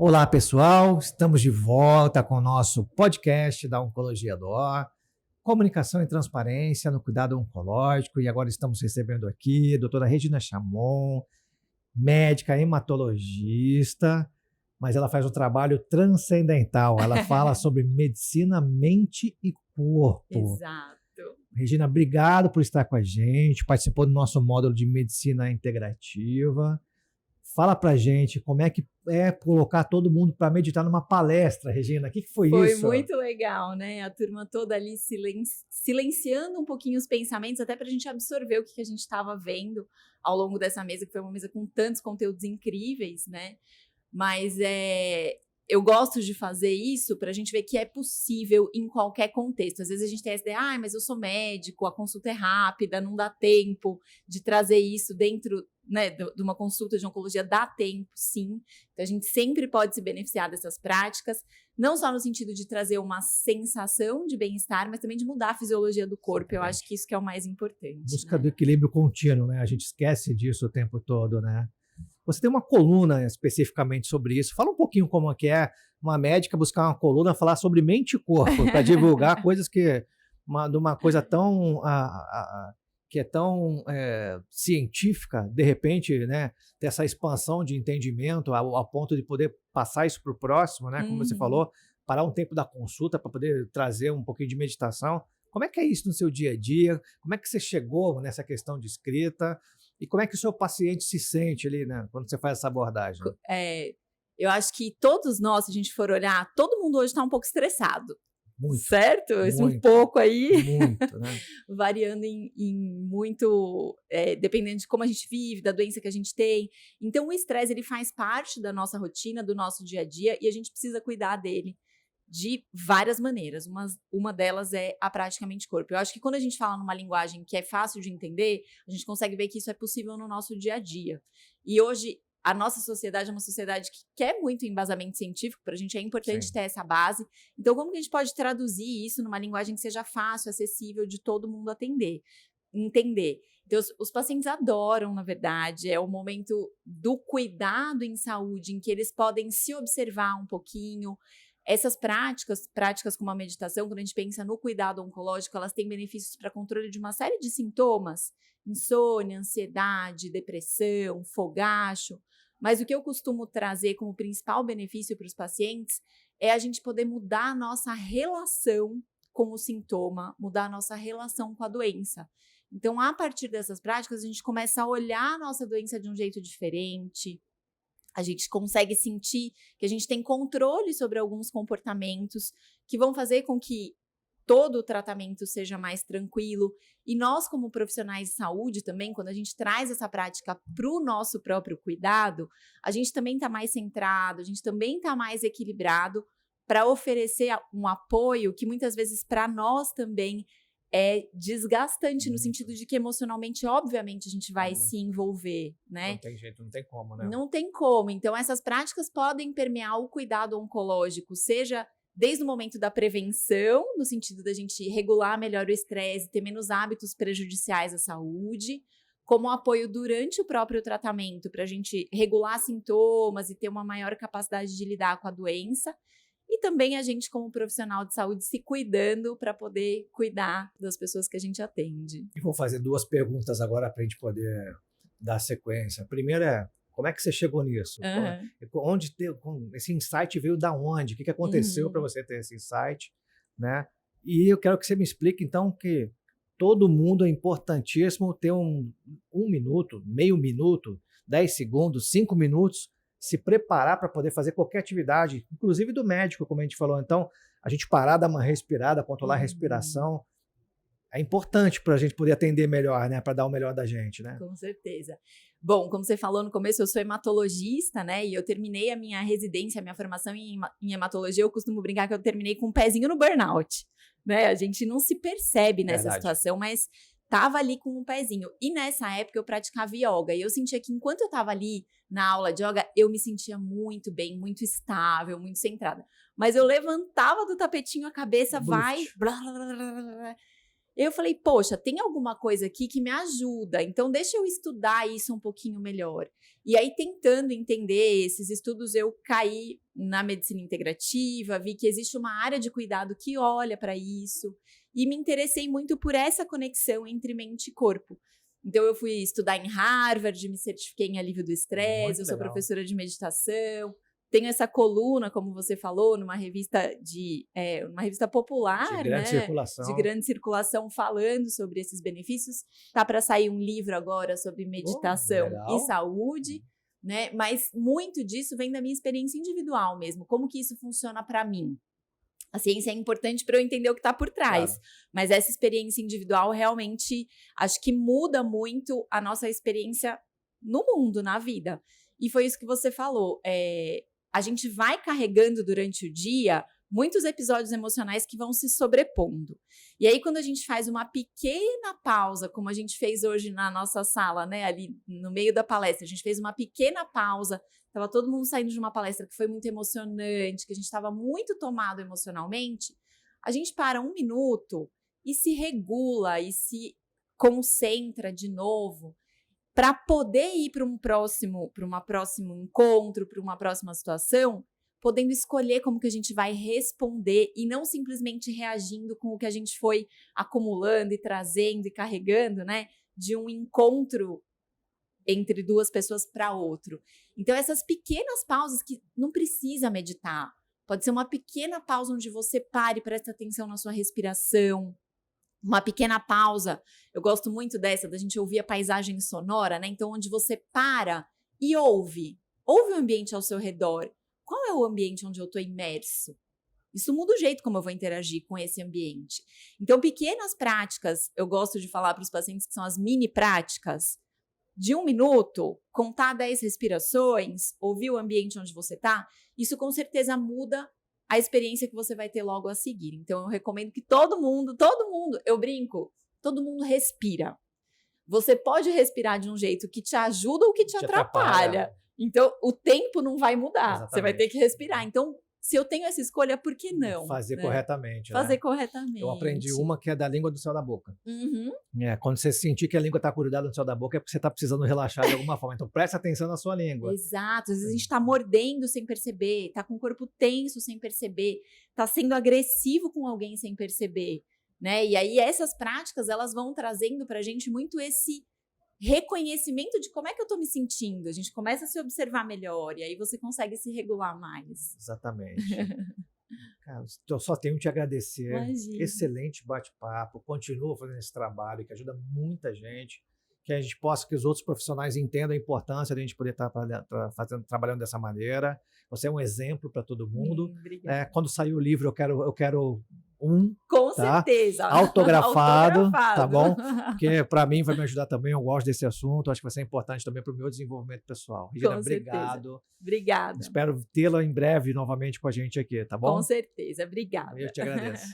Olá, pessoal. Estamos de volta com o nosso podcast da Oncologia DO, comunicação e transparência no cuidado oncológico. E agora estamos recebendo aqui a doutora Regina Chamon, médica hematologista, mas ela faz um trabalho transcendental. Ela fala sobre medicina, mente e corpo. Exato. Regina, obrigado por estar com a gente, participou do nosso módulo de medicina integrativa. Fala pra gente como é que é colocar todo mundo para meditar numa palestra, Regina. O que foi isso? Foi muito legal, né? A turma toda ali silenciando um pouquinho os pensamentos, até para a gente absorver o que a gente estava vendo ao longo dessa mesa, que foi uma mesa com tantos conteúdos incríveis, né? Mas eu gosto de fazer isso para a gente ver que é possível em qualquer contexto. Às vezes a gente tem essa ideia, mas eu sou médico, a consulta é rápida, não dá tempo de trazer isso dentro, né, de uma consulta de oncologia. Dá tempo, sim. Então a gente sempre pode se beneficiar dessas práticas, não só no sentido de trazer uma sensação de bem-estar, mas também de mudar a fisiologia do corpo. Eu acho que isso que é o mais importante. Busca do equilíbrio contínuo, né? A gente esquece disso o tempo todo, né? Você tem uma coluna especificamente sobre isso. Fala um pouquinho como é que é uma médica buscar uma coluna, falar sobre mente e corpo, para divulgar coisas de uma coisa tão que é tão científica, de repente, né, ter essa expansão de entendimento ao ponto de poder passar isso para o próximo, né? Como você falou, parar um tempo da consulta para poder trazer um pouquinho de meditação. Como é que é isso no seu dia a dia? Como é que você chegou nessa questão de escrita? E como é que o seu paciente se sente ali, né, quando você faz essa abordagem? Eu acho que todos nós, se a gente for olhar, todo mundo hoje está um pouco estressado. Muito. Certo? Muito, um pouco aí. Muito, né? Variando em muito, dependendo de como a gente vive, da doença que a gente tem. Então, o estresse, ele faz parte da nossa rotina, do nosso dia a dia, e a gente precisa cuidar dele de várias maneiras. Uma delas é a prática mente-corpo. Eu acho que quando a gente fala numa linguagem que é fácil de entender, a gente consegue ver que isso é possível no nosso dia a dia. E hoje, a nossa sociedade é uma sociedade que quer muito embasamento científico, para a gente é importante ter essa base. Então, como que a gente pode traduzir isso numa linguagem que seja fácil, acessível, de todo mundo entender? Então, os pacientes adoram, na verdade, é o momento do cuidado em saúde, em que eles podem se observar um pouquinho. Essas práticas como a meditação, quando a gente pensa no cuidado oncológico, elas têm benefícios para controle de uma série de sintomas, insônia, ansiedade, depressão, fogacho. Mas o que eu costumo trazer como principal benefício para os pacientes é a gente poder mudar a nossa relação com o sintoma, mudar a nossa relação com a doença. Então, a partir dessas práticas, a gente começa a olhar a nossa doença de um jeito diferente. A gente consegue sentir que a gente tem controle sobre alguns comportamentos que vão fazer com que todo o tratamento seja mais tranquilo. E nós, como profissionais de saúde também, quando a gente traz essa prática para o nosso próprio cuidado, a gente também está mais centrado, a gente também está mais equilibrado para oferecer um apoio que muitas vezes para nós também é desgastante, no sentido de que emocionalmente, obviamente, a gente vai se envolver, né? Não tem jeito, não tem como, né? Não tem como. Então, essas práticas podem permear o cuidado oncológico, seja desde o momento da prevenção, no sentido da gente regular melhor o estresse, ter menos hábitos prejudiciais à saúde, como apoio durante o próprio tratamento, para a gente regular sintomas e ter uma maior capacidade de lidar com a doença. E também a gente, como profissional de saúde, se cuidando para poder cuidar das pessoas que a gente atende. E vou fazer duas perguntas agora para a gente poder dar sequência. A primeira é, como é que você chegou nisso? Esse insight veio da onde? O que aconteceu para você ter esse insight? Né? E eu quero que você me explique, então, que todo mundo é importantíssimo ter um minuto, meio minuto, 10 segundos, 5 minutos, se preparar para poder fazer qualquer atividade, inclusive do médico, como a gente falou. Então, a gente parar, dar uma respirada, controlar a respiração, é importante para a gente poder atender melhor, né? Para dar o melhor da gente, né? Com certeza. Bom, como você falou no começo, eu sou hematologista, né? E eu terminei a minha residência, a minha formação em hematologia. Eu costumo brincar que eu terminei com um pezinho no burnout, né? A gente não se percebe nessa situação, mas tava ali com um pezinho. E nessa época eu praticava yoga. E eu sentia que enquanto eu tava ali na aula de yoga, eu me sentia muito bem, muito estável, muito centrada. Mas eu levantava do tapetinho a cabeça, blá, blá, blá, blá. Eu falei, poxa, tem alguma coisa aqui que me ajuda, então deixa eu estudar isso um pouquinho melhor. E aí, tentando entender esses estudos, eu caí na medicina integrativa, vi que existe uma área de cuidado que olha para isso, e me interessei muito por essa conexão entre mente e corpo. Então, eu fui estudar em Harvard, me certifiquei em alívio do estresse, eu sou professora de meditação. Tenho essa coluna, como você falou, numa revista uma revista popular, de grande circulação. De grande circulação, falando sobre esses benefícios. Tá para sair um livro agora sobre meditação e saúde, né? Mas muito disso vem da minha experiência individual mesmo. Como que isso funciona para mim? A ciência é importante para eu entender o que está por trás, claro. Mas essa experiência individual realmente acho que muda muito a nossa experiência no mundo, na vida. E foi isso que você falou. A gente vai carregando durante o dia muitos episódios emocionais que vão se sobrepondo. E aí, quando a gente faz uma pequena pausa, como a gente fez hoje na nossa sala, né, ali no meio da palestra, a gente fez uma pequena pausa, estava todo mundo saindo de uma palestra que foi muito emocionante, que a gente estava muito tomado emocionalmente, a gente para 1 minuto e se regula e se concentra de novo, para poder ir para um próximo encontro, para uma próxima situação, podendo escolher como que a gente vai responder e não simplesmente reagindo com o que a gente foi acumulando e trazendo e carregando, né, de um encontro entre 2 pessoas para outro. Então, essas pequenas pausas que não precisa meditar, pode ser uma pequena pausa onde você pare e presta atenção na sua respiração, uma pequena pausa, eu gosto muito dessa, da gente ouvir a paisagem sonora, né? Então, onde você para e ouve o ambiente ao seu redor. Qual é o ambiente onde eu estou imerso? Isso muda o jeito como eu vou interagir com esse ambiente. Então, pequenas práticas, eu gosto de falar para os pacientes que são as mini práticas, de 1 minuto, contar 10 respirações, ouvir o ambiente onde você está, isso com certeza muda a experiência que você vai ter logo a seguir. Então, eu recomendo que todo mundo, eu brinco, todo mundo respira. Você pode respirar de um jeito que te ajuda ou que te atrapalha. Então, o tempo não vai mudar. Exatamente. Você vai ter que respirar. Então, se eu tenho essa escolha, por que não? Fazer corretamente. Fazer corretamente. Eu aprendi uma que é da língua do céu da boca. Uhum. Quando você sentir que a língua está grudada no céu da boca, é porque você está precisando relaxar de alguma forma. Então, preste atenção na sua língua. Exato. Às vezes a gente está mordendo sem perceber, está com o corpo tenso sem perceber, está sendo agressivo com alguém sem perceber, né? E aí essas práticas, elas vão trazendo para a gente muito esse reconhecimento de como é que eu estou me sentindo. A gente começa a se observar melhor e aí você consegue se regular mais. Exatamente. Cara, eu só tenho que te agradecer. Imagina. Excelente bate-papo. Continua fazendo esse trabalho que ajuda muita gente. Que a gente possa, que os outros profissionais entendam a importância de a gente poder estar trabalhando dessa maneira. Você é um exemplo para todo mundo. Quando sair o livro, eu quero com certeza. Autografado, tá bom? Porque para mim vai me ajudar também, eu gosto desse assunto, acho que vai ser importante também para o meu desenvolvimento pessoal. Regina, obrigado. Obrigada. Espero tê-la em breve novamente com a gente aqui, tá bom? Com certeza, obrigada. Eu te agradeço.